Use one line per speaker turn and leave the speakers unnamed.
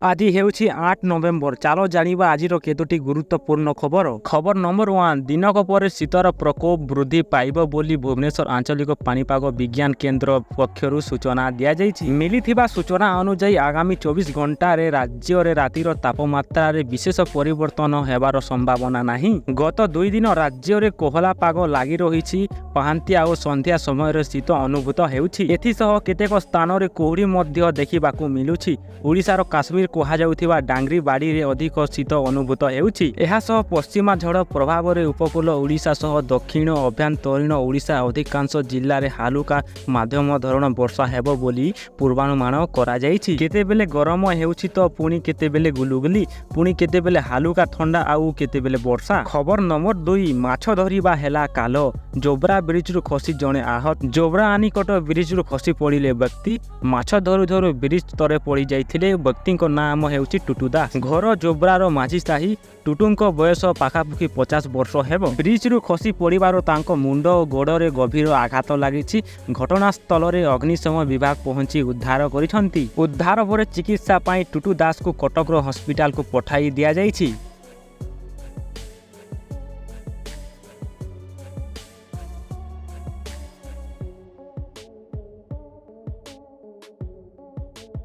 आज ହେଉଛି 8 ନଭେମ୍ବର। ଚାଲ ଜାଣିବା ଆଜିର କେତୋଟି ଗୁରୁତ୍ୱପୂର୍ଣ୍ଣ ଖବର। ଖବର ନମ୍ବର 1, ଦିନକ ପରେ ଶୀତର ପ୍ରକୋପ ବୃଦ୍ଧି ପାଇବ ବୋଲି ଭୁବନେଶ୍ୱର ଆଞ୍ଚଳିକ ପାଣିପାଗ ବିଜ୍ଞାନ କେନ୍ଦ୍ର ପକ୍ଷରୁ ସୂଚନା ଦିଆଯାଇଛି। ମିଳିଥିବା ସୂଚନା ଅନୁଯାୟୀ ଆଗାମୀ 24 ଘଣ୍ଟାରେ ରାଜ୍ୟରେ ରାତିର ତାପମାତ୍ରାରେ ବିଶେଷ ପରିବର୍ତ୍ତନ ହେବାର ସମ୍ଭାବନା ନାହିଁ। ଗତ 2 ଦିନ ରାଜ୍ୟରେ କୋହଲା ପାଗ ଲାଗି ରହିଛି। ପାହାନ୍ତିଆ ଓ ସନ୍ଧ୍ୟା ସମୟରେ ଶୀତ ଅନୁଭୂତ ହେଉଛି। ଏଥିସହ କେତେକ ସ୍ଥାନରେ କୁହୁଡ଼ି ମଧ୍ୟ ଦେଖିବାକୁ ମିଳୁଛି। ଓଡ଼ିଶାର କାଶ୍ମୀର କୁହାଯାଉଥିବା ଡାଙ୍ଗରିବାଡ଼ିରେ ଅଧିକ ଶୀତ ଅନୁଭୂତ ହେଉଛି। ଏହାସହ ପଶ୍ଚିମା ଝଡ଼ ପ୍ରଭାବରେ ଉପକୂଳ ଓଡ଼ିଶା ସହ ଦକ୍ଷିଣ ଅଭ୍ୟନ୍ତରୀଣ ଓଡ଼ିଶା ଅଧିକାଂଶ ଜିଲ୍ଲାରେ ହାଲୁକା ମଧ୍ୟମ ଧରଣ ବର୍ଷା ହେବ ବୋଲି ପୂର୍ବାନୁମାନ କରାଯାଇଛି। କେତେବେଳେ ଗରମ ହେଉଛି ତ ପୁଣି କେତେବେଳେ ଗୁଲୁଗୁଲି, ପୁଣି କେତେବେଳେ ହାଲୁକା ଥଣ୍ଡା ଆଉ କେତେବେଳେ ବର୍ଷା। ଖବର ନମ୍ବର 2, ମାଛ ଧରିବା ହେଲା କାଲ। ଜୋବ୍ରା ବ୍ରିଜରୁ ଖସି ଜଣେ ଆହତ। ଜୋବ୍ରା ଆନିକଟ ବ୍ରିଜରୁ ଖସି ପଡ଼ିଲେ ବ୍ୟକ୍ତି। ମାଛ ଧରୁ ଧରୁ ବ୍ରିଜ ତଳେ ପଡ଼ି ଯାଇଥିଲେ। ବ୍ୟକ୍ତିଙ୍କ ନାମ ହେଉଛି ଟୁଟୁ ଦାସ। ଘର ଜୋବ୍ରାର ମାଝି ସାହି। ଟୁଟୁଙ୍କ ବୟସ ପାଖାପାଖି 50 ବର୍ଷ ହେବ। ବ୍ରିଜରୁ ଖସି ପଡ଼ିବାରୁ ତାଙ୍କ ମୁଣ୍ଡ ଓ ଗୋଡ଼ରେ ଗଭୀର ଆଘାତ ଲାଗିଛି। ଘଟଣାସ୍ଥଳରେ ଅଗ୍ନିଶମ ବିଭାଗ ପହଞ୍ଚି ଉଦ୍ଧାର କରିଛନ୍ତି। ଉଦ୍ଧାର ପରେ ଚିକିତ୍ସା ପାଇଁ ଟୁଟୁ ଦାସକୁ କଟକର ହସ୍ପିଟାଲକୁ ପଠାଇ ଦିଆଯାଇଛି।